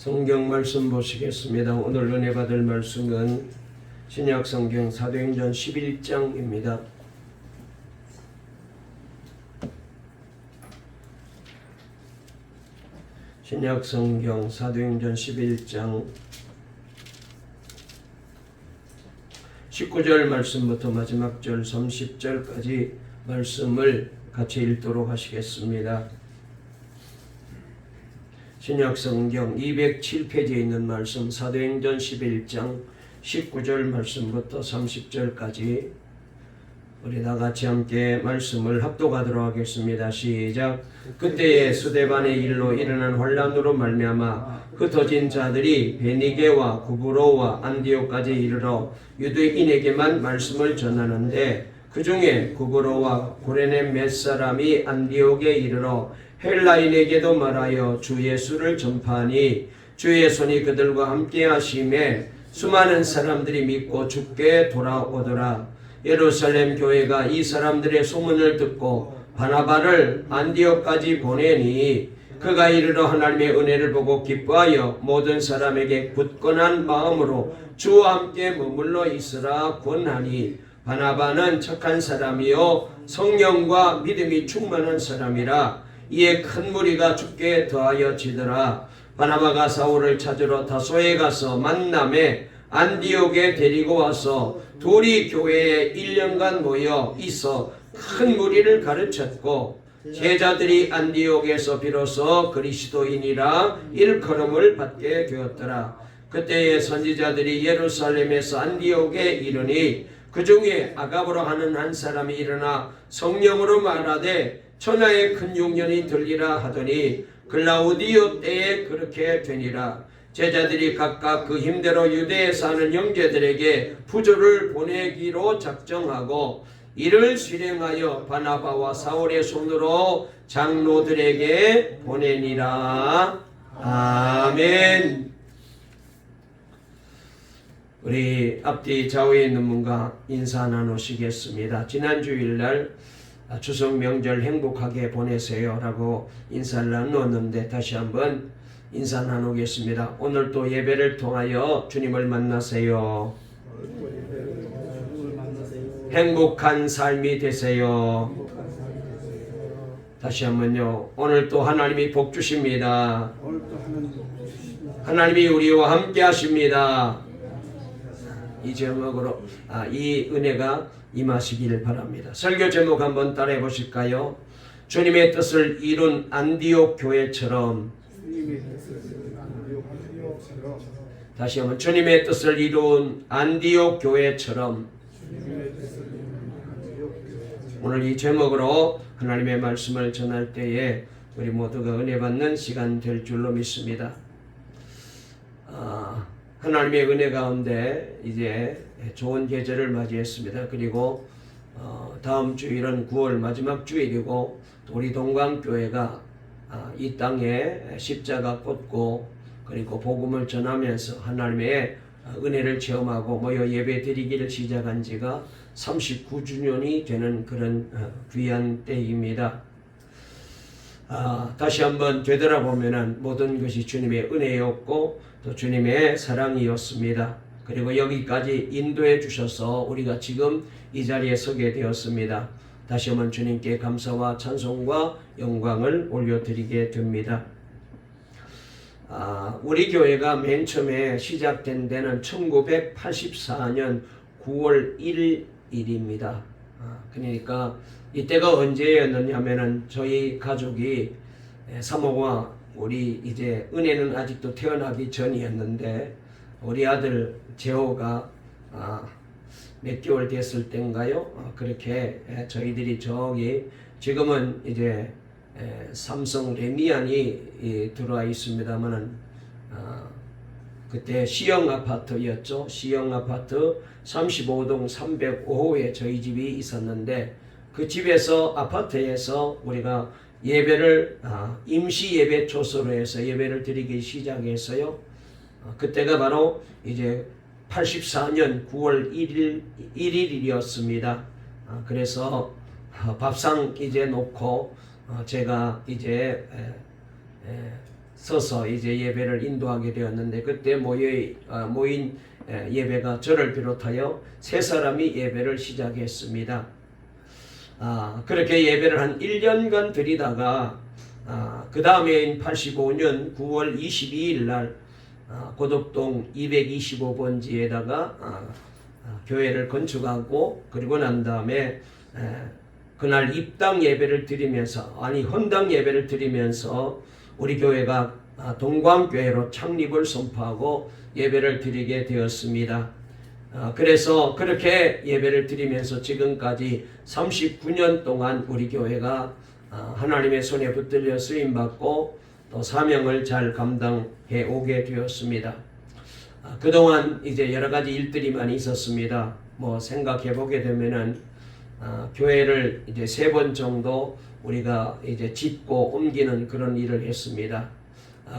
성경 말씀 보시겠습니다. 오늘 은혜 받을 말씀은 신약 성경 사도행전 11장입니다. 신약 성경 사도행전 11장 19절 말씀부터 마지막 절 30절까지 말씀을 같이 읽도록 하시겠습니다. 신약 성경 207페이지에 있는 말씀 사도행전 11장 19절 말씀부터 30절까지 우리 다 같이 함께 말씀을 합독하도록 하겠습니다. 시작. 그때에 스데반의 일로 일어난 환란으로 말미암아 흩어진 자들이 베니게와 구브로와 안디옥까지 이르러 유대인에게만 말씀을 전하는데 그 중에 구브로와 고레네 몇 사람이 안디옥에 이르러 헬라인에게도 말하여 주 예수를 전파하니 주의 손이 그들과 함께 하심에 수많은 사람들이 믿고 주께 돌아오더라. 예루살렘 교회가 이 사람들의 소문을 듣고 바나바를 안디옥까지 보내니 그가 이르러 하나님의 은혜를 보고 기뻐하여 모든 사람에게 굳건한 마음으로 주와 함께 머물러 있으라 권하니 바나바는 착한 사람이요 성령과 믿음이 충만한 사람이라. 이에 큰 무리가 주께 더하여 지더라. 바나바가 사울을 찾으러 다소에 가서 만남에 안디옥에 데리고 와서 둘이 교회에 1년간 모여 있어 큰 무리를 가르쳤고 제자들이 안디옥에서 비로소 그리스도인이라 일컬음을 받게 되었더라. 그때의 선지자들이 예루살렘에서 안디옥에 이르니 그 중에 아가보라 하는 한 사람이 일어나 성령으로 말하되 천하의 큰 용년이 들리라 하더니 글라우디오 때에 그렇게 되니라. 제자들이 각각 그 힘대로 유대에 사는 형제들에게 부조를 보내기로 작정하고 이를 실행하여 바나바와 사울의 손으로 장로들에게 보내니라. 아멘. 우리 앞뒤 좌우에 있는 분과 인사 나누시겠습니다. 지난 주일날 추석 명절 행복하게 보내세요 라고 인사를 나누었는데 다시 한번 인사 나누겠습니다. 오늘 또 예배를 통하여 주님을 만나세요. 행복한 삶이 되세요. 다시 한번요. 오늘 또 하나님이 복 주십니다. 하나님이 우리와 함께 하십니다. 이 제목으로 이 은혜가 임하시길 바랍니다. 설교 제목 한번 따라해 보실까요? 주님의 뜻을 이룬 안디옥 교회처럼. 다시 한번 주님의 뜻을 이룬 안디옥 교회처럼. 오늘 이 제목으로 하나님의 말씀을 전할 때에 우리 모두가 은혜 받는 시간 될 줄로 믿습니다. 하나님의 은혜 가운데 이제 좋은 계절을 맞이했습니다. 그리고 다음 주일은 9월 마지막 주일이고 우리 동강교회가 이 땅에 십자가 꽂고 그리고 복음을 전하면서 하나님의 은혜를 체험하고 모여 예배 드리기를 시작한 지가 39주년이 되는 그런 귀한 때입니다. 다시 한번 되돌아보면 모든 것이 주님의 은혜였고 또 주님의 사랑이었습니다. 그리고 여기까지 인도해 주셔서 우리가 지금 이 자리에 서게 되었습니다. 다시 한번 주님께 감사와 찬송과 영광을 올려드리게 됩니다. 우리 교회가 맨 처음에 시작된 데는 1984년 9월 1일입니다. 그러니까 이때가 언제였느냐면은 저희 가족이 사모와 우리 이제 은혜는 아직도 태어나기 전이었는데 우리 아들 재호가 몇 개월 됐을 때인가요? 그렇게 저희들이 저기 지금은 이제 삼성 레미안이 들어와 있습니다만은 그때 시형 아파트였죠. 시형 아파트 35동 305호에 저희 집이 있었는데 그 집에서 아파트에서 우리가 예배를 임시 예배 초소로 해서 예배를 드리기 시작했어요. 그때가 바로 이제 84년 9월 1일이었습니다. 그래서 밥상 이제 놓고 제가 이제 서서 이제 예배를 인도하게 되었는데 그때 모인 예배가 저를 비롯하여 세 사람이 예배를 시작했습니다. 그렇게 예배를 한 1년간 드리다가 그 다음해인 85년 9월 22일 날 고덕동 225번지에다가 교회를 건축하고 그리고 난 다음에 그날 입당 예배를 드리면서 헌당 예배를 드리면서 우리 교회가 동광교회로 창립을 선포하고 예배를 드리게 되었습니다. 그래서 그렇게 예배를 드리면서 지금까지 39년 동안 우리 교회가 하나님의 손에 붙들려 쓰임받고 또 사명을 잘 감당해 오게 되었습니다. 그동안 이제 여러 가지 일들이 많이 있었습니다. 생각해 보게 되면은 교회를 이제 3번 정도 우리가 이제 짓고 옮기는 그런 일을 했습니다.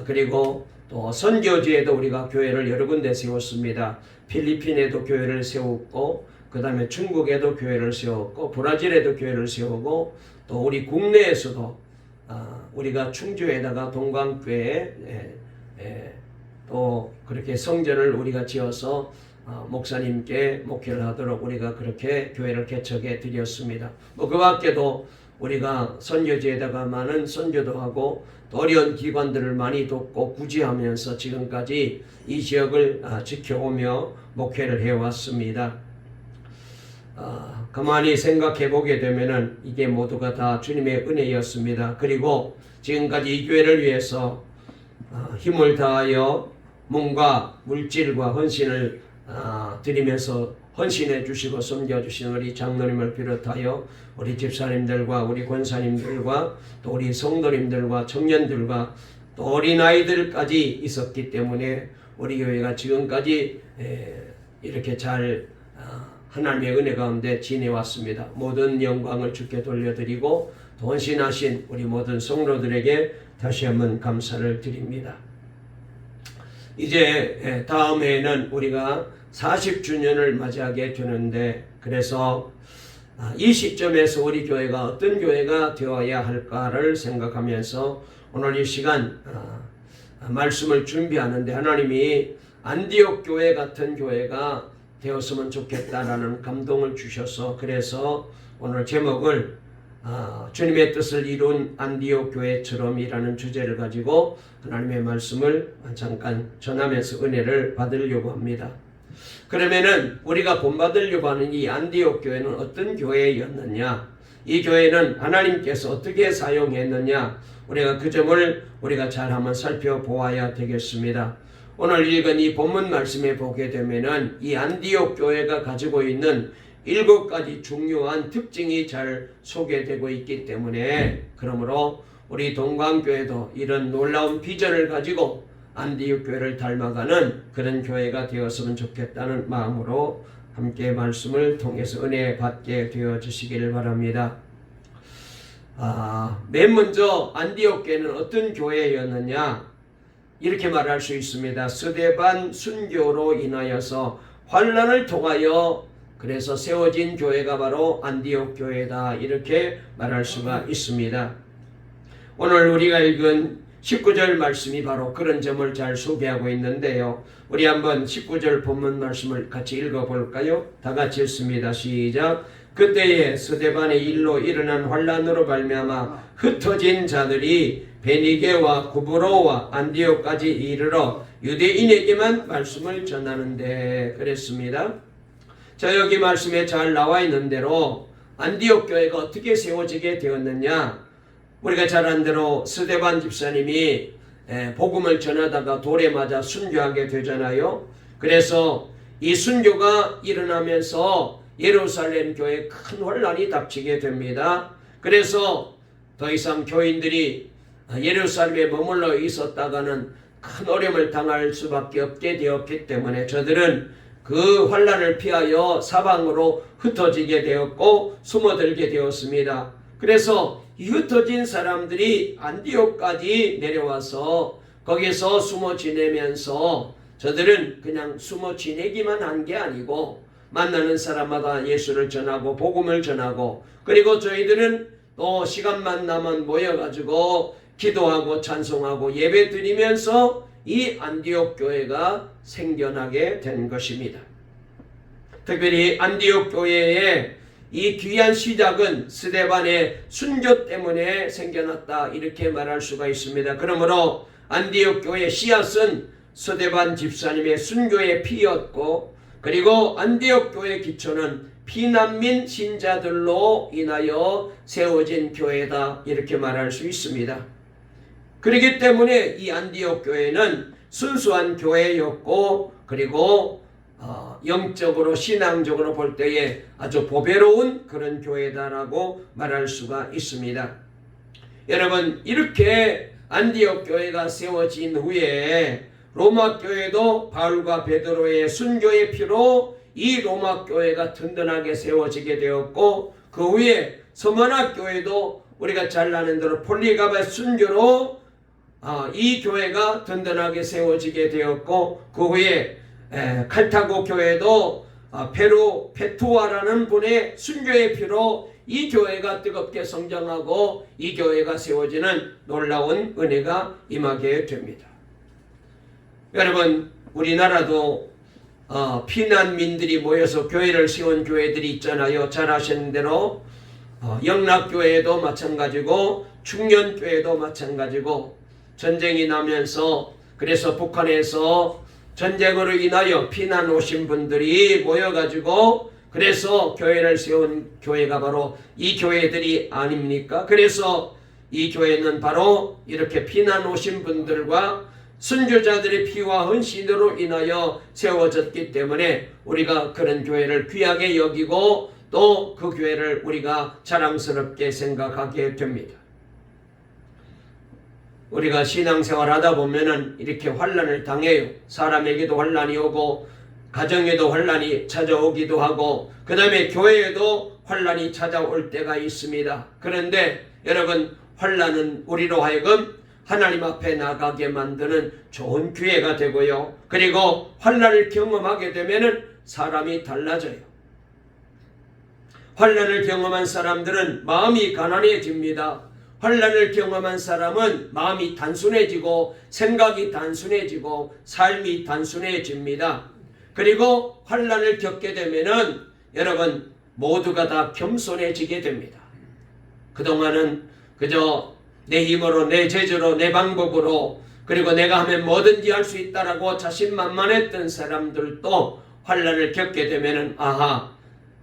그리고 또 선교지에도 우리가 교회를 여러 군데 세웠습니다. 필리핀에도 교회를 세웠고 그 다음에 중국에도 교회를 세웠고 브라질에도 교회를 세우고 또 우리 국내에서도 우리가 충주에다가 동광교회에 또 그렇게 성전을 우리가 지어서 목사님께 목회를 하도록 우리가 그렇게 교회를 개척해 드렸습니다. 그 밖에도 우리가 선교지에다가 많은 선교도 하고 또 어려운 기관들을 많이 돕고 구제하면서 지금까지 이 지역을 지켜오며 목회를 해왔습니다. 가만히 생각해 보게 되면은 이게 모두가 다 주님의 은혜였습니다. 그리고 지금까지 이 교회를 위해서 힘을 다하여 몸과 물질과 헌신을 드리면서 헌신해 주시고 섬겨 주신 우리 장로님을 비롯하여 우리 집사님들과 우리 권사님들과 또 우리 성도님들과 청년들과 또 어린아이들까지 있었기 때문에 우리 교회가 지금까지 이렇게 잘 하나님의 은혜 가운데 지내왔습니다. 모든 영광을 주께 돌려드리고 또 헌신하신 우리 모든 성도들에게 다시 한번 감사를 드립니다. 이제 다음 해에는 우리가 40주년을 맞이하게 되는데 그래서 이 시점에서 우리 교회가 어떤 교회가 되어야 할까를 생각하면서 오늘 이 시간 말씀을 준비하는데 하나님이 안디옥 교회 같은 교회가 되었으면 좋겠다라는 감동을 주셔서 그래서 오늘 제목을 주님의 뜻을 이룬 안디옥 교회처럼이라는 주제를 가지고 하나님의 말씀을 잠깐 전하면서 은혜를 받으려고 합니다. 그러면은 우리가 본받으려고 하는 이 안디옥 교회는 어떤 교회였느냐, 이 교회는 하나님께서 어떻게 사용했느냐, 우리가 그 점을 우리가 잘 한번 살펴보아야 되겠습니다. 오늘 읽은 이 본문 말씀에 보게 되면은 이 안디옥 교회가 가지고 있는 7가지 중요한 특징이 잘 소개되고 있기 때문에 그러므로 우리 동광교회도 이런 놀라운 비전을 가지고 안디옥 교회를 닮아가는 그런 교회가 되었으면 좋겠다는 마음으로 함께 말씀을 통해서 은혜 받게 되어 주시기를 바랍니다. 맨 먼저 안디옥 교회는 어떤 교회였느냐, 이렇게 말할 수 있습니다. 스데반 순교로 인하여서 환난을 통하여 그래서 세워진 교회가 바로 안디옥 교회다, 이렇게 말할 수가 있습니다. 오늘 우리가 읽은 19절 말씀이 바로 그런 점을 잘 소개하고 있는데요. 우리 한번 19절 본문 말씀을 같이 읽어볼까요? 다 같이 읽습니다. 시작. 그때에 스데반의 일로 일어난 환난으로 발명하여 흩어진 자들이 베니게와 구브로와 안디옥까지 이르러 유대인에게만 말씀을 전하는데 그랬습니다. 자, 여기 말씀에 잘 나와 있는 대로 안디옥 교회가 어떻게 세워지게 되었느냐, 우리가 잘 아는 대로 스데반 집사님이 복음을 전하다가 돌에 맞아 순교하게 되잖아요. 그래서 이 순교가 일어나면서 예루살렘 교회에 큰 혼란이 닥치게 됩니다. 그래서 더 이상 교인들이 예루살렘에 머물러 있었다가는 큰 어려움을 당할 수밖에 없게 되었기 때문에 저들은 그 환난을 피하여 사방으로 흩어지게 되었고 숨어들게 되었습니다. 그래서 이 흩어진 사람들이 안디옥까지 내려와서 거기서 숨어 지내면서 저들은 그냥 숨어 지내기만 한 게 아니고 만나는 사람마다 예수를 전하고 복음을 전하고, 그리고 저희들은 또 시간만 나면 모여가지고 기도하고 찬송하고 예배 드리면서 이 안디옥 교회가 생겨나게 된 것입니다. 특별히 안디옥 교회의 이 귀한 시작은 스데반의 순교 때문에 생겨났다, 이렇게 말할 수가 있습니다. 그러므로 안디옥 교회 씨앗은 스데반 집사님의 순교의 피였고, 그리고 안디옥 교회 기초는 피난민 신자들로 인하여 세워진 교회다, 이렇게 말할 수 있습니다. 그렇기 때문에 이 안디옥 교회는 순수한 교회였고, 그리고 영적으로 신앙적으로 볼 때에 아주 보배로운 그런 교회다라고 말할 수가 있습니다. 여러분, 이렇게 안디옥 교회가 세워진 후에 로마 교회도 바울과 베드로의 순교의 피로 이 로마 교회가 든든하게 세워지게 되었고, 그 후에 서머나 교회도 우리가 잘 아는 대로 폴리가바의 순교로 이 교회가 든든하게 세워지게 되었고, 그 후에 칼타고 교회도 페투아라는 분의 순교의 피로 이 교회가 뜨겁게 성장하고 이 교회가 세워지는 놀라운 은혜가 임하게 됩니다. 여러분, 우리나라도 피난민들이 모여서 교회를 세운 교회들이 있잖아요. 잘 아시는 대로 영락교회도 마찬가지고 충년교회도 마찬가지고, 전쟁이 나면서 그래서 북한에서 전쟁으로 인하여 피난 오신 분들이 모여가지고 그래서 교회를 세운 교회가 바로 이 교회들이 아닙니까? 그래서 이 교회는 바로 이렇게 피난 오신 분들과 순교자들의 피와 헌신으로 인하여 세워졌기 때문에 우리가 그런 교회를 귀하게 여기고 또 그 교회를 우리가 자랑스럽게 생각하게 됩니다. 우리가 신앙생활 하다 보면은 이렇게 환난을 당해요. 사람에게도 환난이 오고 가정에도 환난이 찾아오기도 하고 그 다음에 교회에도 환난이 찾아올 때가 있습니다. 그런데 여러분, 환난은 우리로 하여금 하나님 앞에 나가게 만드는 좋은 기회가 되고요. 그리고 환난을 경험하게 되면은 사람이 달라져요. 환난을 경험한 사람들은 마음이 가난해집니다. 환난을 경험한 사람은 마음이 단순해지고 생각이 단순해지고 삶이 단순해집니다. 그리고 환난을 겪게 되면은 여러분 모두가 다 겸손해지게 됩니다. 그동안은 그저 내 힘으로, 내 재주로, 내 방법으로, 그리고 내가 하면 뭐든지 할 수 있다라고 자신만만했던 사람들도 환난을 겪게 되면은 아하,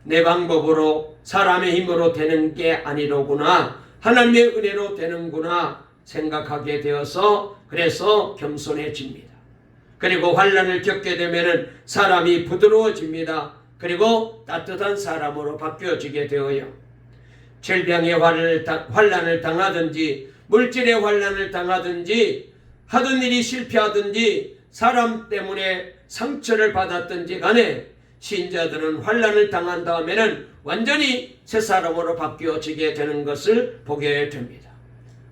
내 방법으로 사람의 힘으로 되는 게 아니로구나, 하나님의 은혜로 되는구나 생각하게 되어서 그래서 겸손해집니다. 그리고 환난을 겪게 되면은 사람이 부드러워집니다. 그리고 따뜻한 사람으로 바뀌어지게 되어요. 질병의 환난을 당하든지 물질의 환난을 당하든지 하던 일이 실패하든지 사람 때문에 상처를 받았든지 간에 신자들은 환난을 당한 다음에는 완전히 새 사람으로 바뀌어지게 되는 것을 보게 됩니다.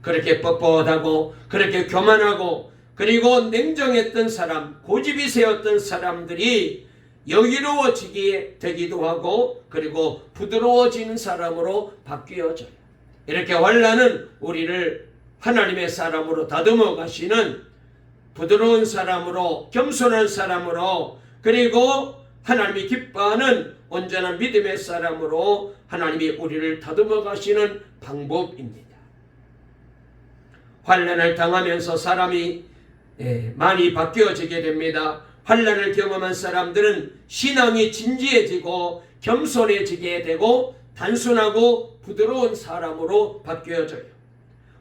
그렇게 뻣뻣하고 그렇게 교만하고 그리고 냉정했던 사람, 고집이 세웠던 사람들이 여기로워지게 되기도 하고 그리고 부드러워지는 사람으로 바뀌어져요. 이렇게 환난은 우리를 하나님의 사람으로 다듬어 가시는 부드러운 사람으로, 겸손한 사람으로, 그리고 하나님이 기뻐하는 온전한 믿음의 사람으로 하나님이 우리를 다듬어 가시는 방법입니다. 환난을 당하면서 사람이 많이 바뀌어지게 됩니다. 환난을 경험한 사람들은 신앙이 진지해지고 겸손해지게 되고 단순하고 부드러운 사람으로 바뀌어져요.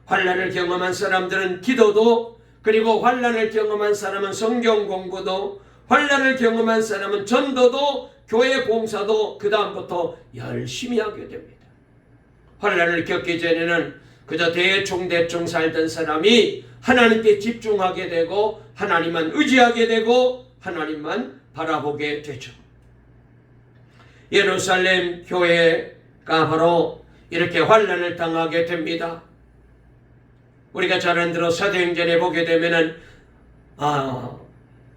환난을 경험한 사람들은 기도도, 그리고 환난을 경험한 사람은 성경 공부도, 환난을 경험한 사람은 전도도, 교회 봉사도 그 다음부터 열심히 하게 됩니다. 환난을 겪기 전에는 그저 대충 살던 사람이 하나님께 집중하게 되고 하나님만 의지하게 되고 하나님만 바라보게 되죠. 예루살렘 교회가 바로 이렇게 환난을 당하게 됩니다. 우리가 잘 아는 대로 사도행전에 보게 되면은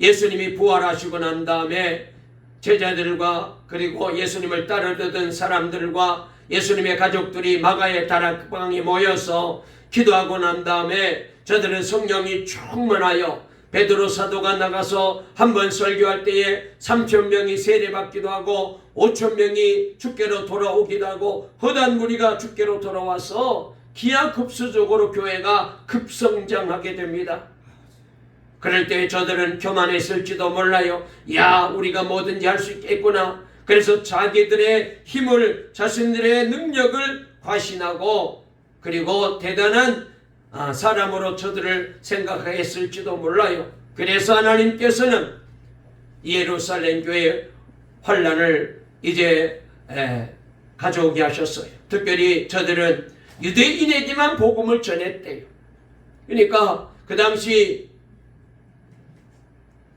예수님이 부활하시고 난 다음에 제자들과 그리고 예수님을 따르던 사람들과 예수님의 가족들이 마가의 다락방에 모여서 기도하고 난 다음에 저들은 성령이 충만하여 베드로 사도가 나가서 한번 설교할 때에 3,000명이 세례받기도 하고 5,000명이 주께로 돌아오기도 하고 허다한 무리가 주께로 돌아와서 기하급수적으로 교회가 급성장하게 됩니다. 그럴 때 저들은 교만했을지도 몰라요. 야, 우리가 뭐든지 할 수 있겠구나. 그래서 자기들의 힘을, 자신들의 능력을 과신하고 그리고 대단한 사람으로 저들을 생각했을지도 몰라요. 그래서 하나님께서는 예루살렘 교회에 환란을 이제 가져오게 하셨어요. 특별히 저들은 유대인에게만 복음을 전했대요. 그러니까 그 당시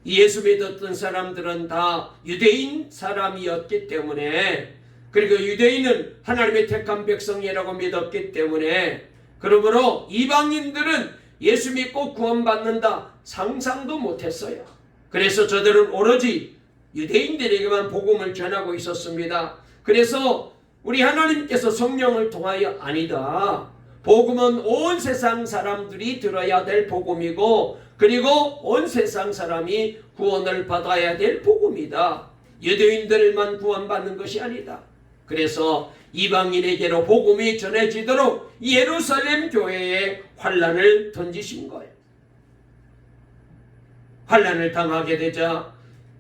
예수 믿었던 사람들은 다 유대인 사람이었기 때문에, 그리고 유대인은 하나님의 택한 백성이라고 믿었기 때문에, 그러므로 이방인들은 예수 믿고 구원받는다 상상도 못했어요. 그래서 저들은 오로지 유대인들에게만 복음을 전하고 있었습니다. 그래서 우리 하나님께서 성령을 통하여 아니다, 복음은 온 세상 사람들이 들어야 될 복음이고 그리고 온 세상 사람이 구원을 받아야 될 복음이다. 유대인들만 구원받는 것이 아니다. 그래서 이방인에게로 복음이 전해지도록 예루살렘 교회에 환란을 던지신 거예요. 환란을 당하게 되자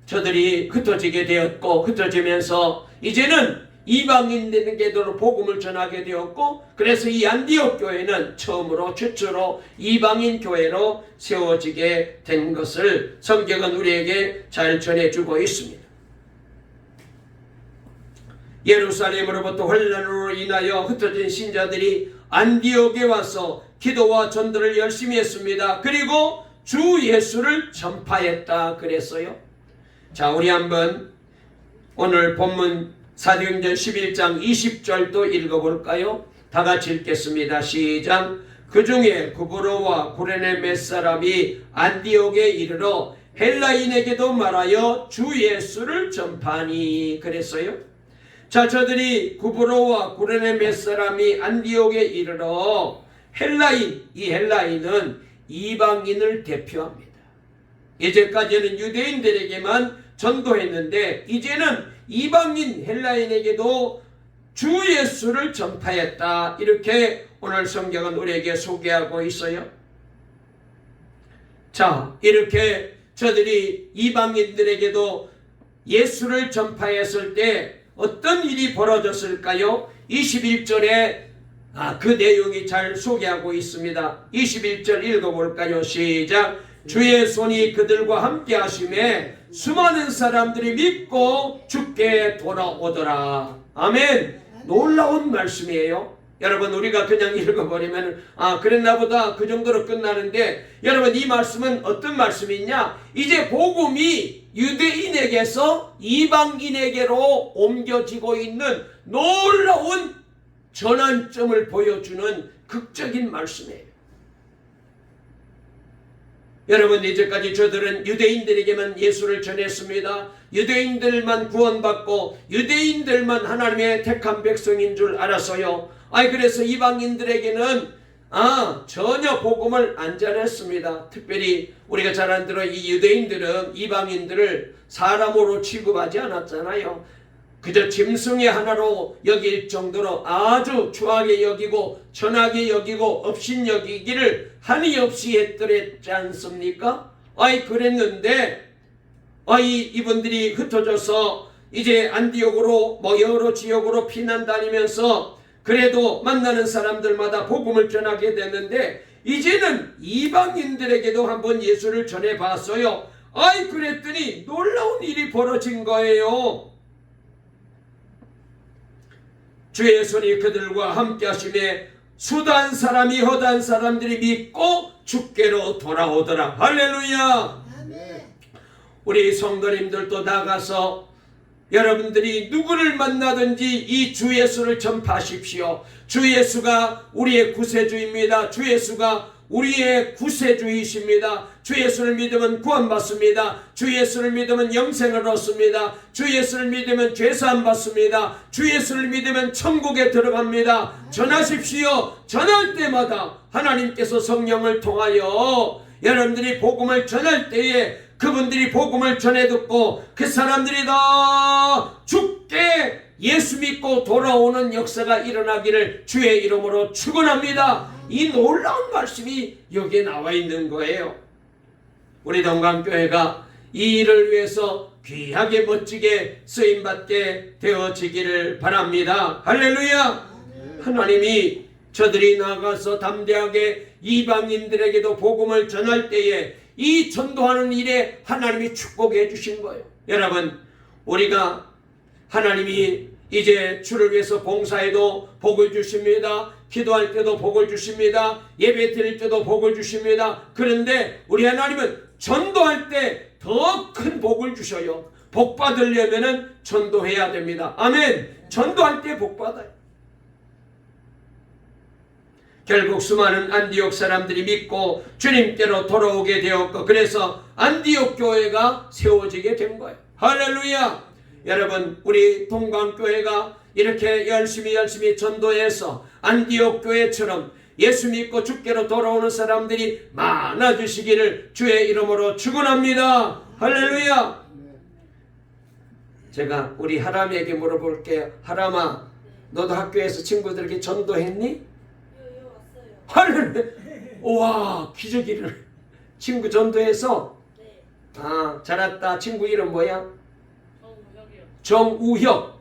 저들이 흩어지게 되었고, 흩어지면서 이제는 이방인에게도 복음을 전하게 되었고, 그래서 이 안디옥 교회는 처음으로 최초로 이방인 교회로 세워지게 된 것을 성경은 우리에게 잘 전해주고 있습니다. 예루살렘으로부터 환란으로 인하여 흩어진 신자들이 안디옥에 와서 기도와 전도를 열심히 했습니다. 그리고 주 예수를 전파했다 그랬어요. 자, 우리 한번 오늘 본문 사도행전 11장 20절도 읽어볼까요? 다 같이 읽겠습니다. 시작. 그 중에 구브로와 구레네 몇 사람이 안디옥에 이르러 헬라인에게도 말하여 주 예수를 전파하니 그랬어요. 자, 저들이 구브로와 구레네 몇 사람이 안디옥에 이르러 헬라인, 이 헬라인은 이방인을 대표합니다. 이제까지는 유대인들에게만 전도했는데 이제는 이방인 헬라인에게도 주 예수를 전파했다. 이렇게 오늘 성경은 우리에게 소개하고 있어요. 자, 이렇게 저들이 이방인들에게도 예수를 전파했을 때 어떤 일이 벌어졌을까요? 21절에 그 내용이 잘 소개하고 있습니다. 21절 읽어볼까요? 시작. 주의 손이 그들과 함께 하심에 수많은 사람들이 믿고 주께 돌아오더라. 아멘. 놀라운 말씀이에요. 여러분, 우리가 그냥 읽어버리면 그랬나 보다 그 정도로 끝나는데, 여러분, 이 말씀은 어떤 말씀이냐? 이제 복음이 유대인에게서 이방인에게로 옮겨지고 있는 놀라운 전환점을 보여주는 극적인 말씀이에요. 여러분, 이제까지 저들은 유대인들에게만 예수를 전했습니다. 유대인들만 구원받고 유대인들만 하나님의 택한 백성인 줄 알았어요. 그래서 이방인들에게는 전혀 복음을 안 전했습니다. 특별히 우리가 잘 안 들어 이 유대인들은 이방인들을 사람으로 취급하지 않았잖아요. 그저 짐승의 하나로 여길 정도로 아주 추하게 여기고 천하게 여기고 업신여기기를 한이 없이 했더랬지 않습니까? 그랬는데 이분들이 흩어져서 이제 안디옥으로 여러 지역으로 피난 다니면서 그래도 만나는 사람들마다 복음을 전하게 됐는데, 이제는 이방인들에게도 한번 예수를 전해봤어요. 그랬더니 놀라운 일이 벌어진 거예요. 주의 손이 그들과 함께 하심에 수단 사람이 허단 사람들이 믿고 주께로 돌아오더라. 할렐루야. 아멘. 우리 성도님들도 나가서 여러분들이 누구를 만나든지 이 주 예수를 전파하십시오. 주 예수가 우리의 구세주입니다. 주 예수가 우리의 구세주이십니다. 주 예수를 믿으면 구원받습니다. 주 예수를 믿으면 영생을 얻습니다. 주 예수를 믿으면 죄사함 받습니다. 주 예수를 믿으면 천국에 들어갑니다. 전하십시오. 전할 때마다 하나님께서 성령을 통하여 여러분들이 복음을 전할 때에 그분들이 복음을 전해 듣고 그 사람들이 다 죽게 예수 믿고 돌아오는 역사가 일어나기를 주의 이름으로 축원합니다. 이 놀라운 말씀이 여기에 나와 있는 거예요. 우리 동강교회가 이 일을 위해서 귀하게 멋지게 쓰임받게 되어지기를 바랍니다. 할렐루야. 하나님이 저들이 나가서 담대하게 이방인들에게도 복음을 전할 때에 이 전도하는 일에 하나님이 축복해 주신 거예요. 여러분, 우리가 하나님이 이제 주를 위해서 봉사해도 복을 주십니다. 기도할 때도 복을 주십니다. 예배 드릴 때도 복을 주십니다. 그런데 우리 하나님은 전도할 때 더 큰 복을 주셔요. 복 받으려면 전도해야 됩니다. 아멘. 전도할 때 복 받아요. 결국 수많은 안디옥 사람들이 믿고 주님께로 돌아오게 되었고, 그래서 안디옥 교회가 세워지게 된 거예요. 할렐루야. 여러분, 우리 동강교회가 이렇게 열심히 전도해서 안디옥 교회처럼 예수 믿고 주께로 돌아오는 사람들이 많아지시기를 주의 이름으로 축원합니다. 할렐루야. 제가 우리 하람이에게 물어볼게요. 하람아, 너도 학교에서 친구들에게 전도했니? 할렐루야. 우와, 기적이를. 친구 전도해서? 네. 아, 잘했다. 친구 이름 뭐야? 정우혁이요. 정우혁.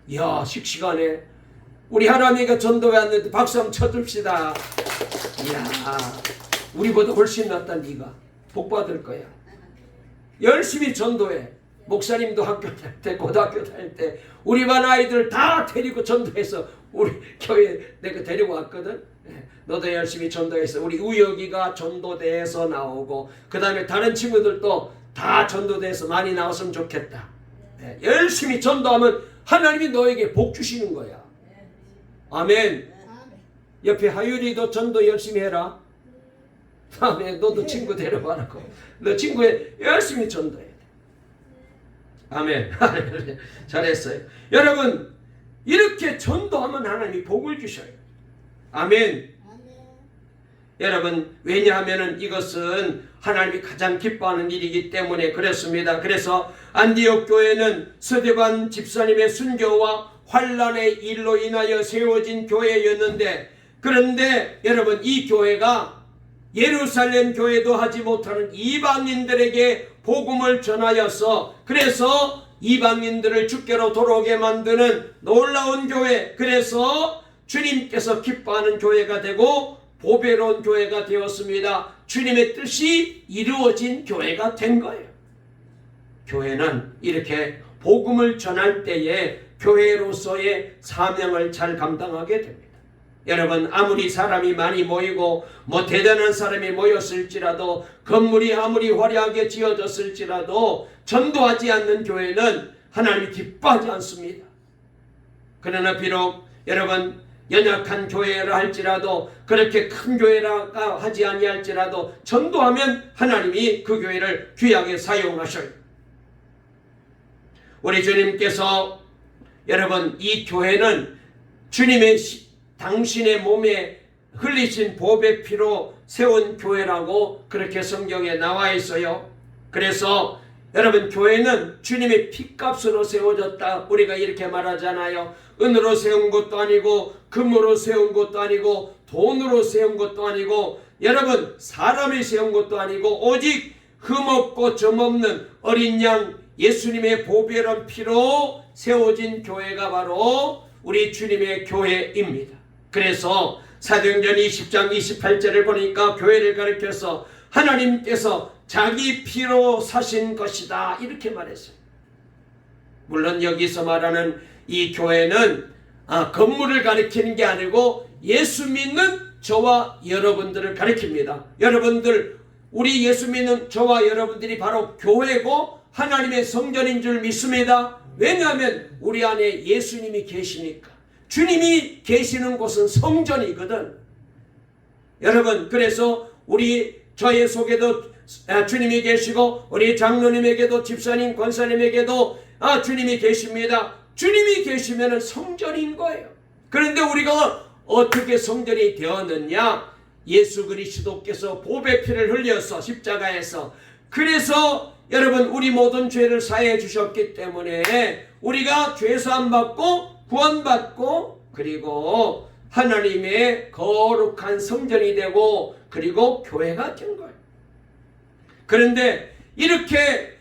이야, 씩씩하네. 우리 하람이가 전도회 왔는데 박수 한번 쳐줍시다. 이야, 우리보다 훨씬 낫다. 네가 복 받을 거야. 열심히 전도해. 목사님도 학교 다닐 때, 고등학교 다닐 때 우리 반 아이들 다 데리고 전도해서 우리 교회 내가 데리고 왔거든. 너도 열심히 전도해서 우리 우혁이가 전도대에서 나오고, 그 다음에 다른 친구들도 다 전도대에서 많이 나왔으면 좋겠다. 열심히 전도하면 하나님이 너에게 복 주시는 거야. 아멘. 옆에 하율이도 전도 열심히 해라. 아멘. 너도 친구 데려와라고. 너 친구에 열심히 전도해. 아멘. 잘했어요. 여러분, 이렇게 전도하면 하나님이 복을 주셔요. 아멘. 여러분, 왜냐하면 이것은 하나님이 가장 기뻐하는 일이기 때문에 그렇습니다. 그래서 안디옥 교회는 스데반 집사님의 순교와 환란의 일로 인하여 세워진 교회였는데, 그런데 여러분, 이 교회가 예루살렘 교회도 하지 못하는 이방인들에게 복음을 전하여서, 그래서 이방인들을 주께로 돌아오게 만드는 놀라운 교회, 그래서 주님께서 기뻐하는 교회가 되고 보배로운 교회가 되었습니다. 주님의 뜻이 이루어진 교회가 된 거예요. 교회는 이렇게 복음을 전할 때에 교회로서의 사명을 잘 감당하게 됩니다. 여러분, 아무리 사람이 많이 모이고 대단한 사람이 모였을지라도, 건물이 아무리 화려하게 지어졌을지라도 전도하지 않는 교회는 하나님이 기뻐하지 않습니다. 그러나 비록 여러분 연약한 교회라 할지라도, 그렇게 큰 교회라 하지 아니할지라도 전도하면 하나님이 그 교회를 귀하게 사용하셔요. 우리 주님께서 여러분, 이 교회는 주님의 당신의 몸에 흘리신 보배 피로 세운 교회라고 그렇게 성경에 나와 있어요. 그래서 여러분, 교회는 주님의 피값으로 세워졌다, 우리가 이렇게 말하잖아요. 은으로 세운 것도 아니고 금으로 세운 것도 아니고 돈으로 세운 것도 아니고, 여러분, 사람이 세운 것도 아니고 오직 흠없고 점없는 어린 양 예수님의 보배로운 피로 세워진 교회가 바로 우리 주님의 교회입니다. 그래서 사도행전 20장 28절을 보니까 교회를 가리켜서 하나님께서 자기 피로 사신 것이다, 이렇게 말했어요. 물론 여기서 말하는 이 교회는 건물을 가리키는 게 아니고 예수 믿는 저와 여러분들을 가리킵니다. 여러분들, 우리 예수 믿는 저와 여러분들이 바로 교회고 하나님의 성전인 줄 믿습니다. 왜냐하면 우리 안에 예수님이 계시니까. 주님이 계시는 곳은 성전이거든. 여러분, 그래서 저의 속에도 주님이 계시고 우리 장로님에게도 집사님, 권사님에게도 주님이 계십니다. 주님이 계시면 성전인 거예요. 그런데 우리가 어떻게 성전이 되었느냐? 예수 그리스도께서 보배 피를 흘려서 십자가에서, 그래서 여러분 우리 모든 죄를 사해 주셨기 때문에 우리가 죄사함 받고 구원받고 그리고 하나님의 거룩한 성전이 되고 그리고 교회가 된 거예요. 그런데 이렇게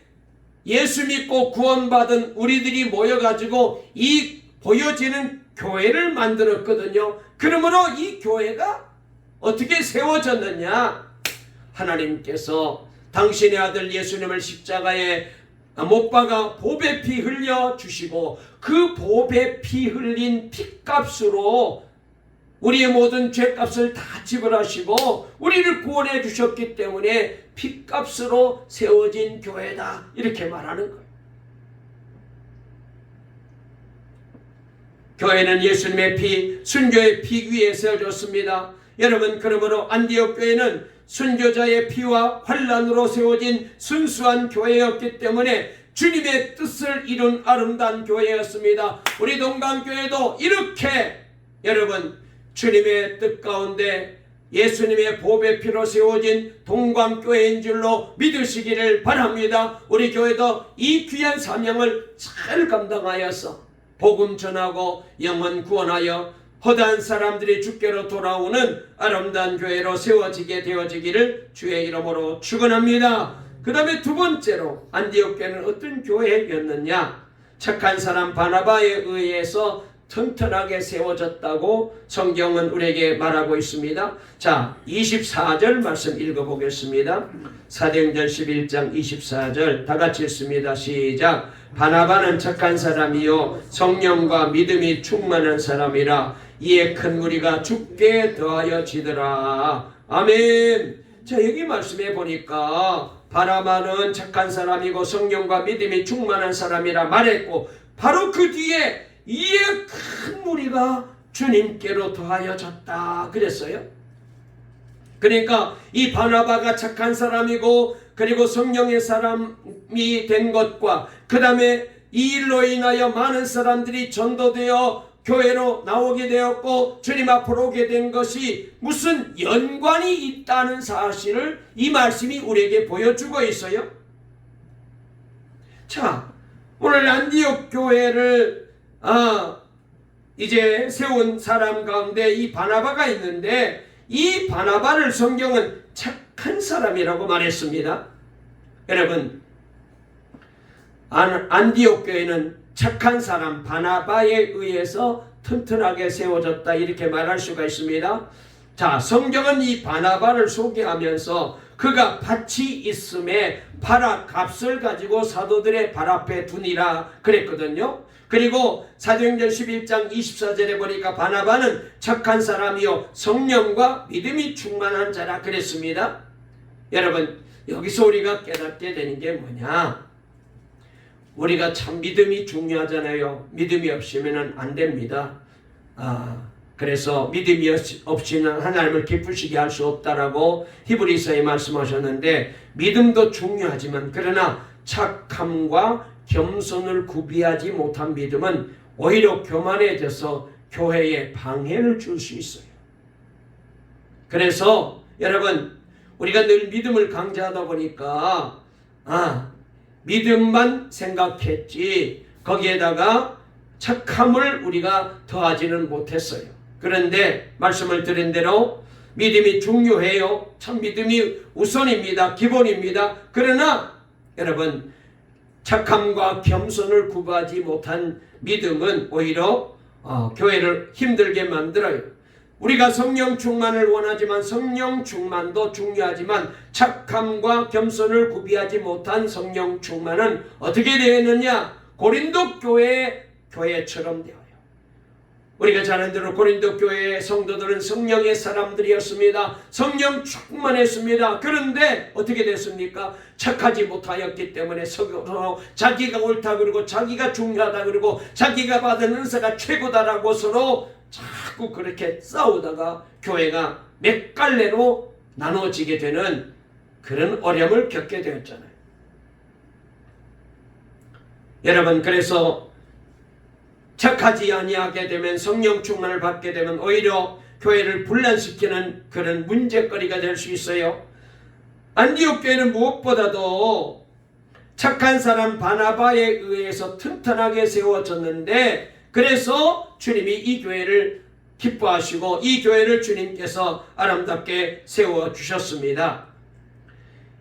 예수 믿고 구원받은 우리들이 모여가지고 이 보여지는 교회를 만들었거든요. 그러므로 이 교회가 어떻게 세워졌느냐? 하나님께서 당신의 아들 예수님을 십자가에 못 박아 보배 피 흘려 주시고 그 보배 피 흘린 피값으로 우리의 모든 죄값을 다 지불하시고 우리를 구원해 주셨기 때문에 피값으로 세워진 교회다, 이렇게 말하는 거예요. 교회는 예수님의 피, 순교의 피 위에 세워졌습니다. 여러분, 그러므로 안디옥 교회는 순교자의 피와 환란으로 세워진 순수한 교회였기 때문에 주님의 뜻을 이룬 아름다운 교회였습니다. 우리 동강교회도 이렇게 여러분 주님의 뜻 가운데 예수님의 보배 피로 세워진 동광교회인 줄로 믿으시기를 바랍니다. 우리 교회도 이 귀한 사명을 잘 감당하여서 복음 전하고 영혼 구원하여 허다한 사람들이 주께로 돌아오는 아름다운 교회로 세워지게 되어지기를 주의 이름으로 축원합니다. 그 다음에 두 번째로 안디옥 교회는 어떤 교회였느냐? 착한 사람 바나바에 의해서 튼튼하게 세워졌다고 성경은 우리에게 말하고 있습니다. 자, 24절 말씀 읽어보겠습니다. 사도행전 11장 24절 다 같이 읽습니다. 시작. 바나바는 착한 사람이요 성령과 믿음이 충만한 사람이라 이에 큰 무리가 죽게 더하여 지더라. 아멘. 자, 여기 말씀해 보니까 바나바는 착한 사람이고 성령과 믿음이 충만한 사람이라 말했고 바로 그 뒤에 이에 큰 무리가 주님께로 더하여졌다 그랬어요. 그러니까 이 바나바가 착한 사람이고 그리고 성령의 사람이 된 것과 그 다음에 이 일로 인하여 많은 사람들이 전도되어 교회로 나오게 되었고 주님 앞으로 오게 된 것이 무슨 연관이 있다는 사실을 이 말씀이 우리에게 보여주고 있어요. 자, 오늘 안디옥 교회를 이제 세운 사람 가운데 이 바나바가 있는데 이 바나바를 성경은 착한 사람이라고 말했습니다. 여러분, 안디옥 교회는 착한 사람 바나바에 의해서 튼튼하게 세워졌다 이렇게 말할 수가 있습니다. 자, 성경은 이 바나바를 소개하면서 그가 밭이 있음에 팔아 값을 가지고 사도들의 발 앞에 두니라 그랬거든요. 그리고 사도행전 11장 24절에 보니까 바나바는 착한 사람이요 성령과 믿음이 충만한 자라 그랬습니다. 여러분, 여기서 우리가 깨닫게 되는 게 뭐냐? 우리가 참 믿음이 중요하잖아요. 믿음이 없으면 안 됩니다. 그래서 믿음이 없이는 하나님을 기쁘시게 할 수 없다라고 히브리서에 말씀하셨는데 믿음도 중요하지만 그러나 착함과 겸손을 구비하지 못한 믿음은 오히려 교만해져서 교회에 방해를 줄 수 있어요. 그래서 여러분, 우리가 늘 믿음을 강조하다 보니까 믿음만 생각했지 거기에다가 착함을 우리가 더하지는 못했어요. 그런데 말씀을 드린 대로 믿음이 중요해요. 참 믿음이 우선입니다. 기본입니다. 그러나 여러분, 착함과 겸손을 구하지 못한 믿음은 오히려 교회를 힘들게 만들어요. 우리가 성령 충만을 원하지만 성령 충만도 중요하지만 착함과 겸손을 구비하지 못한 성령 충만은 어떻게 되었느냐? 고린도 교회처럼 되어요. 우리가 잘 아는 대로 고린도 교회의 성도들은 성령의 사람들이었습니다. 성령 충만했습니다. 그런데 어떻게 됐습니까? 착하지 못하였기 때문에 서로 자기가 옳다 그러고 자기가 중요하다 그러고 자기가 받은 은사가 최고다라고 서로 자꾸 그렇게 싸우다가 교회가 몇 갈래로 나누어지게 되는 그런 어려움을 겪게 되었잖아요. 여러분, 그래서 착하지 아니하게 되면, 성령 충만을 받게 되면 오히려 교회를 분란시키는 그런 문제거리가 될 수 있어요. 안디옥 교회는 무엇보다도 착한 사람 바나바에 의해서 튼튼하게 세워졌는데, 그래서 주님이 이 교회를 기뻐하시고 이 교회를 주님께서 아름답게 세워주셨습니다.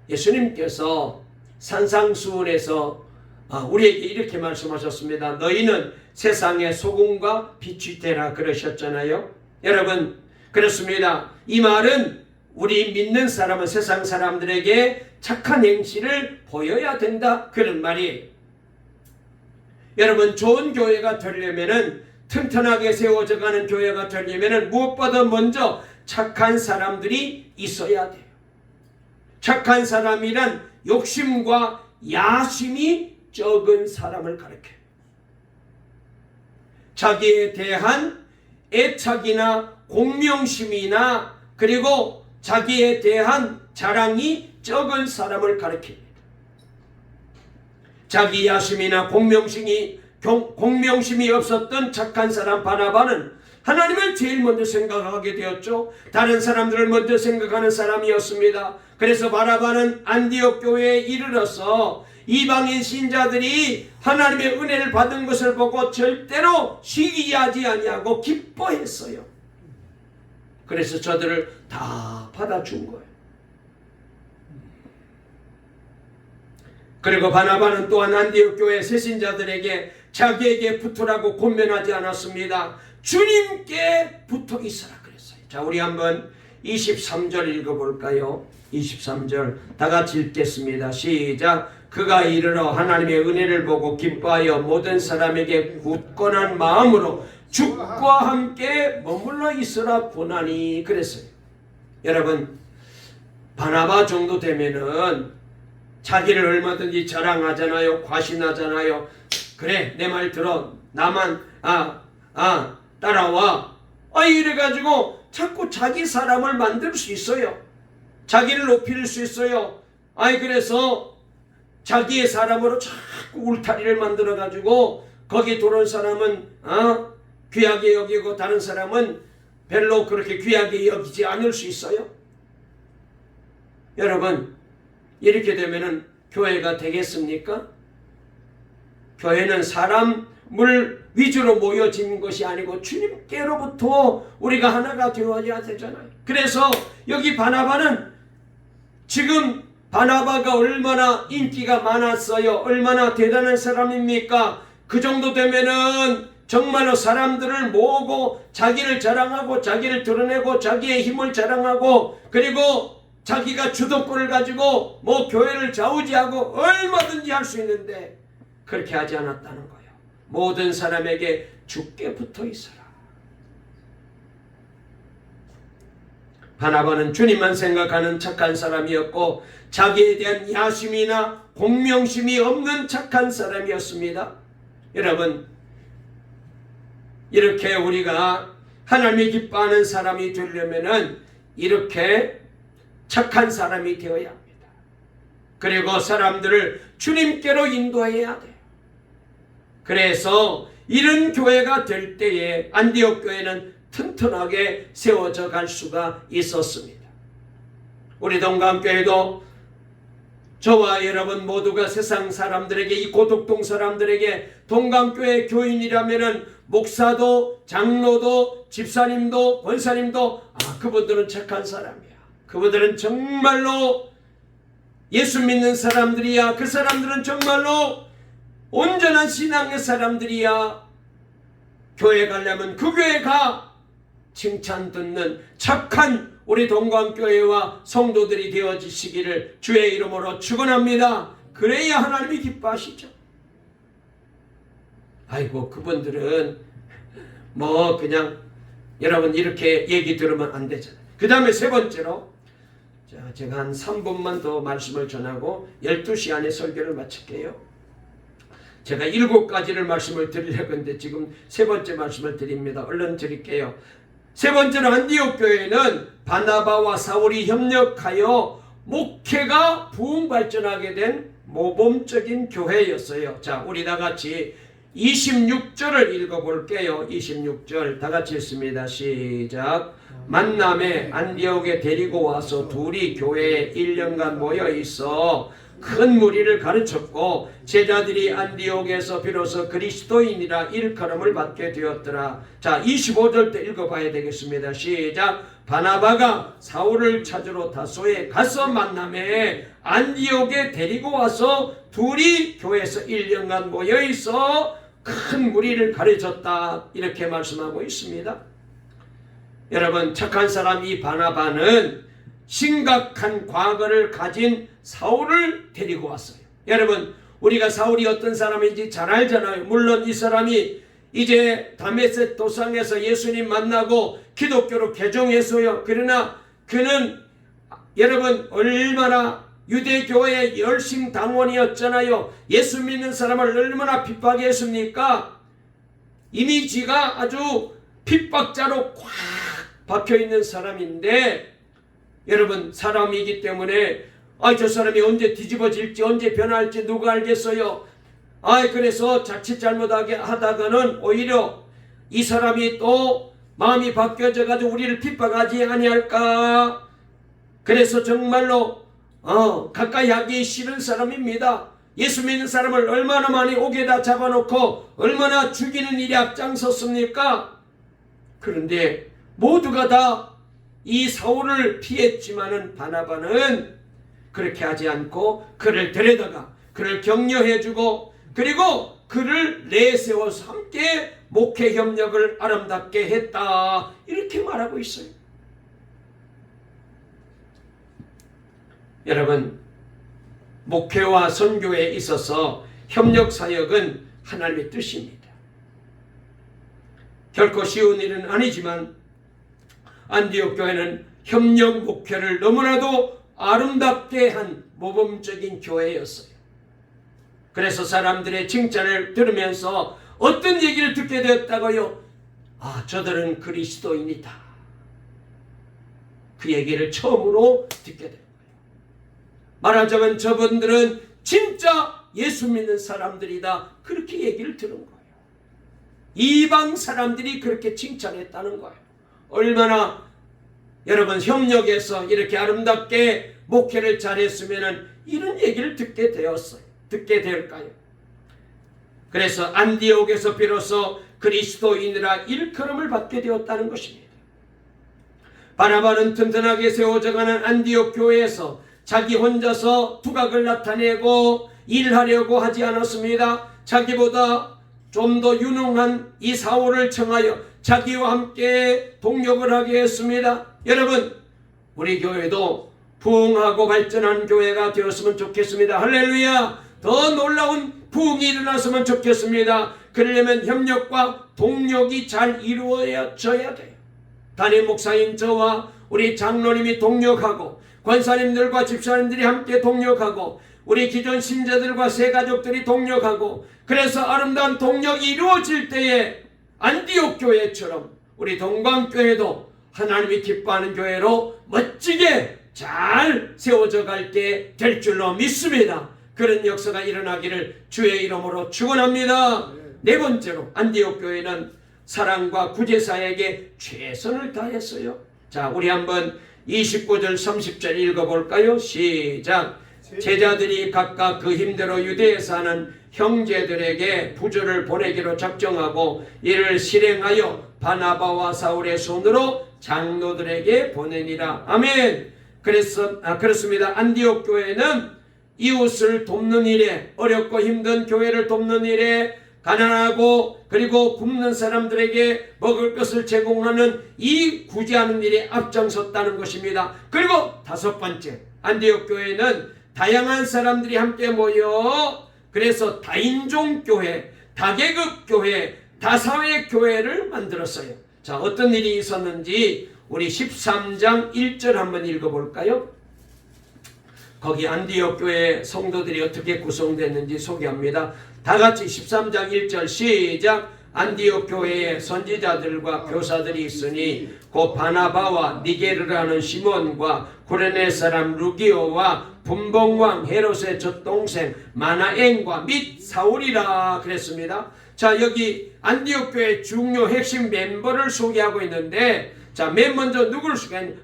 예수님께서 산상수훈에서 우리에게 이렇게 말씀하셨습니다. 너희는 세상의 소금과 빛이 되라 그러셨잖아요. 여러분, 그렇습니다. 이 말은 우리 믿는 사람은 세상 사람들에게 착한 행실을 보여야 된다, 그런 말이에요. 여러분, 좋은 교회가 되려면은, 튼튼하게 세워져 가는 교회가 되려면은 무엇보다 먼저 착한 사람들이 있어야 돼요. 착한 사람이란 욕심과 야심이 적은 사람을 가리켜요. 자기에 대한 애착이나 공명심이나 그리고 자기에 대한 자랑이 적은 사람을 가리킵니다. 자기 야심이나 공명심이 없었던 착한 사람 바나바는 하나님을 제일 먼저 생각하게 되었죠. 다른 사람들을 먼저 생각하는 사람이었습니다. 그래서 바나바는 안디옥 교회에 이르러서 이방인 신자들이 하나님의 은혜를 받은 것을 보고 절대로 시기하지 아니하고 기뻐했어요. 그래서 저들을 다 받아준 거예요. 그리고 바나바는 또한 안디옥 교회 새신자들에게 자기에게 붙으라고 권면하지 않았습니다. 주님께 붙어 있으라 그랬어요. 자, 우리 한번 23절 읽어볼까요? 23절 다 같이 읽겠습니다. 시작. 그가 이르러 하나님의 은혜를 보고 기뻐하여 모든 사람에게 굳건한 마음으로 주과 함께 머물러 있으라 권하니 그랬어요. 여러분, 바나바 정도 되면은 자기를 얼마든지 자랑하잖아요. 과신하잖아요. 그래, 내 말 들어. 나만 따라와. 이래가지고 자꾸 자기 사람을 만들 수 있어요. 자기를 높일 수 있어요. 그래서 자기의 사람으로 자꾸 울타리를 만들어가지고 거기 들어온 사람은 귀하게 여기고 다른 사람은 별로 그렇게 귀하게 여기지 않을 수 있어요. 여러분, 이렇게 되면은 교회가 되겠습니까? 교회는 사람을 위주로 모여진 것이 아니고 주님께로부터 우리가 하나가 되어야 되잖아요. 그래서 여기 바나바는 지금 바나바가 얼마나 인기가 많았어요. 얼마나 대단한 사람입니까? 그 정도 되면은 정말로 사람들을 모으고 자기를 자랑하고 자기를 드러내고 자기의 힘을 자랑하고 그리고 자기가 주도권을 가지고 교회를 좌우지하고 얼마든지 할 수 있는데 그렇게 하지 않았다는 거예요. 모든 사람에게 주께 붙어 있어라. 바나바는 주님만 생각하는 착한 사람이었고 자기에 대한 야심이나 공명심이 없는 착한 사람이었습니다. 여러분, 이렇게 우리가 하나님이 기뻐하는 사람이 되려면은 이렇게 착한 사람이 되어야 합니다. 그리고 사람들을 주님께로 인도해야 돼요. 그래서 이런 교회가 될 때에 안디옥 교회는 튼튼하게 세워져 갈 수가 있었습니다. 우리 동감교회도 저와 여러분 모두가 세상 사람들에게, 이 고독동 사람들에게 동감교회 교인이라면은 목사도 장로도 집사님도 권사님도 그분들은 착한 사람이야. 그분들은 정말로 예수 믿는 사람들이야. 그 사람들은 정말로 온전한 신앙의 사람들이야. 교회 가려면 그 교회 가. 칭찬 듣는 착한 우리 동감교회와 성도들이 되어지시기를 주의 이름으로 축원합니다. 그래야 하나님이 기뻐하시죠. 그분들은 그냥 여러분 이렇게 얘기 들으면 안 되잖아요. 그 다음에 세 번째로 제가 한 3분만 더 말씀을 전하고 12시 안에 설교를 마칠게요. 제가 7가지를 말씀을 드리려고 했는데 지금 세 번째 말씀을 드립니다. 얼른 드릴게요. 세 번째로 안디옥 교회는 바나바와 사울이 협력하여 목회가 부흥 발전하게 된 모범적인 교회였어요. 자, 우리 다 같이 26절을 읽어볼게요. 26절 다 같이 읽습니다. 시작. 만남에 안디옥에 데리고 와서 둘이 교회에 1년간 모여 있어 큰 무리를 가르쳤고 제자들이 안디옥에서 비로소 그리스도인이라 일컬음을 받게 되었더라. 자, 25절 때 읽어봐야 되겠습니다. 시작. 바나바가 사울을 찾으러 다소에 가서 만남에 안디옥에 데리고 와서 둘이 교회에서 1년간 모여 있어 큰 무리를 가르쳤다. 이렇게 말씀하고 있습니다. 여러분, 착한 사람 이 바나바는 심각한 과거를 가진 사울을 데리고 왔어요. 여러분, 우리가 사울이 어떤 사람인지 잘 알잖아요. 물론 이 사람이 이제 다메섹 도상에서 예수님 만나고 기독교로 개종했어요. 그러나 그는 여러분 얼마나 유대교회의 열심 당원이었잖아요. 예수 믿는 사람을 얼마나 핍박했습니까? 이미지가 아주 핍박자로 꽉 박혀있는 사람인데, 여러분, 사람이기 때문에 저 사람이 언제 뒤집어질지 언제 변할지 누가 알겠어요. 그래서 자칫 잘못하게 하다가는 오히려 이 사람이 또 마음이 바뀌어져 가지고 우리를 핍박하지 아니할까. 그래서 정말로 가까이 하기 싫은 사람입니다. 예수 믿는 사람을 얼마나 많이 옥에다 잡아놓고 얼마나 죽이는 일에 앞장섰습니까? 그런데 모두가 다 이 사울을 피했지만은 바나바는 그렇게 하지 않고 그를 데려다가 그를 격려해주고 그리고 그를 내세워서 함께 목회 협력을 아름답게 했다. 이렇게 말하고 있어요. 여러분, 목회와 선교에 있어서 협력 사역은 하나님의 뜻입니다. 결코 쉬운 일은 아니지만 안디옥 교회는 협력 목회를 너무나도 아름답게 한 모범적인 교회였어요. 그래서 사람들의 칭찬을 들으면서 어떤 얘기를 듣게 되었다고요? 저들은 그리스도인이다. 그 얘기를 처음으로 듣게 된 거예요. 말하자면 저분들은 진짜 예수 믿는 사람들이다. 그렇게 얘기를 들은 거예요. 이방 사람들이 그렇게 칭찬했다는 거예요. 얼마나 여러분 협력해서 이렇게 아름답게 목회를 잘했으면 이런 얘기를 듣게 될까요? 그래서 안디옥에서 비로소 그리스도인이라 일컬음을 받게 되었다는 것입니다. 바나바는 튼튼하게 세워져가는 안디옥 교회에서 자기 혼자서 두각을 나타내고 일하려고 하지 않았습니다. 자기보다 좀 더 유능한 이 사울을 청하여 자기와 함께 동력을 하게 했습니다. 여러분, 우리 교회도 부흥하고 발전한 교회가 되었으면 좋겠습니다. 할렐루야! 더 놀라운 부흥이 일어났으면 좋겠습니다. 그러려면 협력과 동력이 잘 이루어져야 돼요. 담임 목사인 저와 우리 장로님이 동력하고 권사님들과 집사님들이 함께 동력하고 우리 기존 신자들과 새 가족들이 동력하고 그래서 아름다운 동력이 이루어질 때에 안디옥 교회처럼 우리 동방교회도 하나님이 기뻐하는 교회로 멋지게 잘 세워져 갈게 될 줄로 믿습니다. 그런 역사가 일어나기를 주의 이름으로 축원합니다. 네 번째로 안디옥 교회는 사랑과 구제사에게 최선을 다했어요. 자, 우리 한번 29절 30절 읽어볼까요? 시작. 제자들이 각각 그 힘대로 유대에 사는 형제들에게 부조를 보내기로 작정하고 이를 실행하여 바나바와 사울의 손으로 장로들에게 보내니라. 아멘. 그렇습니다. 안디옥 교회는 이웃을 돕는 일에, 어렵고 힘든 교회를 돕는 일에, 가난하고 그리고 굶는 사람들에게 먹을 것을 제공하는 이 구제하는 일에 앞장섰다는 것입니다. 그리고 다섯 번째, 안디옥 교회는 다양한 사람들이 함께 모여 그래서 다인종 교회, 다계급 교회, 다사회 교회를 만들었어요. 자, 어떤 일이 있었는지 우리 13장 1절 한번 읽어볼까요? 거기 안디옥 교회 성도들이 어떻게 구성됐는지 소개합니다. 다 같이 13장 1절 시작. 안디옥 교회에 선지자들과 교사들이 있으니 곧 바나바와 니게르라는 시몬과 구레네 사람 루기오와 분봉왕 헤롯의 젖동생 마나엔과 및 사울이라 그랬습니다. 자, 여기 안디옥 교회 중요 핵심 멤버를 소개하고 있는데, 자, 맨 먼저 누구를 소개하냐?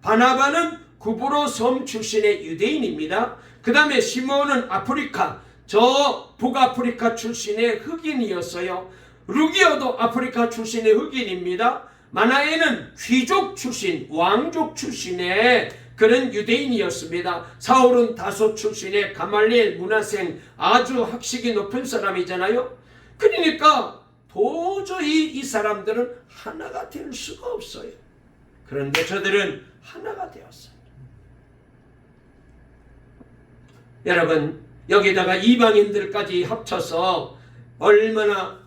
바나바는 구브로 섬 출신의 유대인입니다. 그 다음에 시몬은 아프리카, 저 북아프리카 출신의 흑인이었어요. 루기오도 아프리카 출신의 흑인입니다. 마나에는 귀족 출신, 왕족 출신의 그런 유대인이었습니다. 사울은 다소 출신의 가말리엘 문화생, 아주 학식이 높은 사람이잖아요. 그러니까 도저히 이 사람들은 하나가 될 수가 없어요. 그런데 저들은 하나가 되었어요. 여러분, 여기다가 이방인들까지 합쳐서 얼마나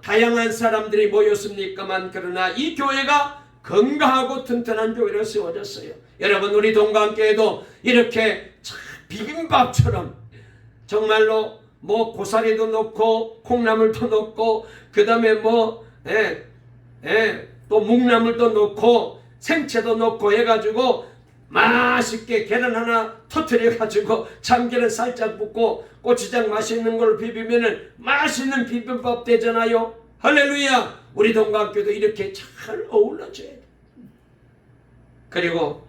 다양한 사람들이 모였습니까만, 그러나 이 교회가 건강하고 튼튼한 교회로 세워졌어요. 여러분, 우리 동강교회도 이렇게 비빔밥처럼 정말로 뭐 고사리도 넣고 콩나물도 넣고 그 다음에 또 묵나물도 넣고 생채도 넣고 해가지고 맛있게 계란 하나 터뜨려가지고 참기름 살짝 붓고 고추장 맛있는 걸 비비면은 맛있는 비빔밥 되잖아요. 할렐루야. 우리 동강교도 이렇게 잘 어우러져야 돼. 그리고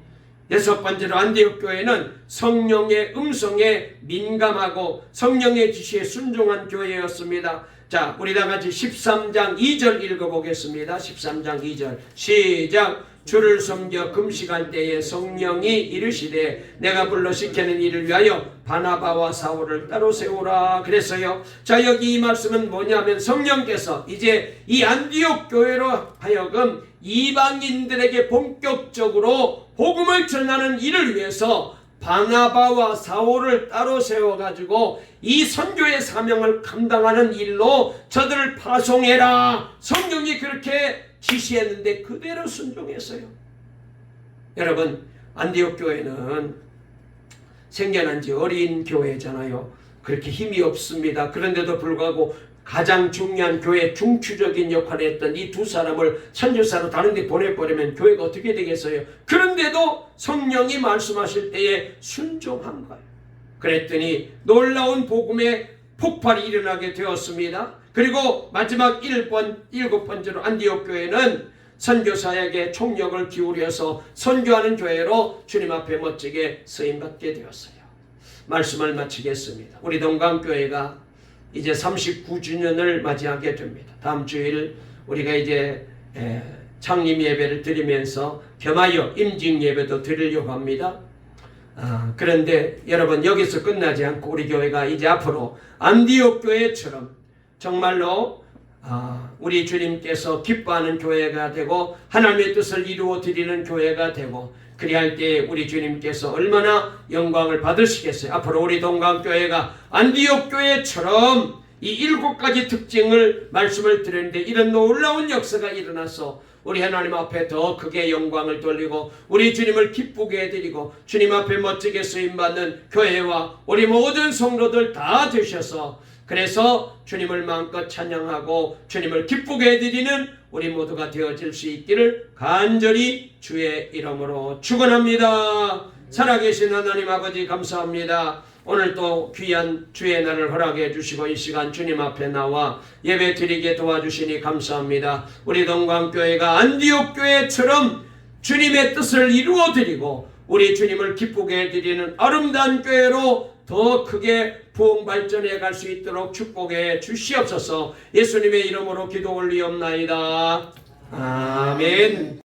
여섯 번째로 안디옥 교회는 성령의 음성에 민감하고 성령의 지시에 순종한 교회였습니다. 자, 우리 다 같이 13장 2절 읽어보겠습니다. 13장 2절 시작. 주를 섬겨 금식할 때에 성령이 이르시되 내가 불러 시키는 일을 위하여 바나바와 사울을 따로 세우라 그랬어요. 자, 여기 이 말씀은 뭐냐면 성령께서 이제 이 안디옥 교회로 하여금 이방인들에게 본격적으로 복음을 전하는 일을 위해서 바나바와 사울을 따로 세워가지고 이 선교의 사명을 감당하는 일로 저들을 파송해라. 성령이 그렇게 지시했는데 그대로 순종했어요. 여러분, 안디옥 교회는 생겨난 지 어린 교회잖아요. 그렇게 힘이 없습니다. 그런데도 불구하고 가장 중요한 교회 중추적인 역할을 했던 이 두 사람을 선교사로 다른 데 보내버리면 교회가 어떻게 되겠어요? 그런데도 성령이 말씀하실 때에 순종한 거예요. 그랬더니 놀라운 복음의 폭발이 일어나게 되었습니다. 그리고 마지막 7번째로 안디옥 교회는 선교사에게 총력을 기울여서 선교하는 교회로 주님 앞에 멋지게 쓰임받게 되었어요. 말씀을 마치겠습니다. 우리 동강교회가 이제 39주년을 맞이하게 됩니다. 다음 주일 우리가 이제 창립 예배를 드리면서 겸하여 임직 예배도 드리려고 합니다. 그런데 여러분, 여기서 끝나지 않고 우리 교회가 이제 앞으로 안디옥 교회처럼 정말로 우리 주님께서 기뻐하는 교회가 되고 하나님의 뜻을 이루어 드리는 교회가 되고, 그리할 때 우리 주님께서 얼마나 영광을 받으시겠어요. 앞으로 우리 동강교회가 안디옥 교회처럼 이 7가지 특징을 말씀을 드렸는데 이런 놀라운 역사가 일어나서 우리 하나님 앞에 더 크게 영광을 돌리고 우리 주님을 기쁘게 해드리고 주님 앞에 멋지게 쓰임받는 교회와 우리 모든 성도들 다 되셔서, 그래서 주님을 마음껏 찬양하고 주님을 기쁘게 해드리는 우리 모두가 되어질 수 있기를 간절히 주의 이름으로 축원합니다. 살아계신 하나님 아버지, 감사합니다. 오늘 또 귀한 주의 날을 허락해 주시고 이 시간 주님 앞에 나와 예배 드리게 도와주시니 감사합니다. 우리 동강교회가 안디옥 교회처럼 주님의 뜻을 이루어 드리고 우리 주님을 기쁘게 해드리는 아름다운 교회로 더 크게 부흥 발전해 갈 수 있도록 축복해 주시옵소서. 예수님의 이름으로 기도 올리옵나이다. 아멘.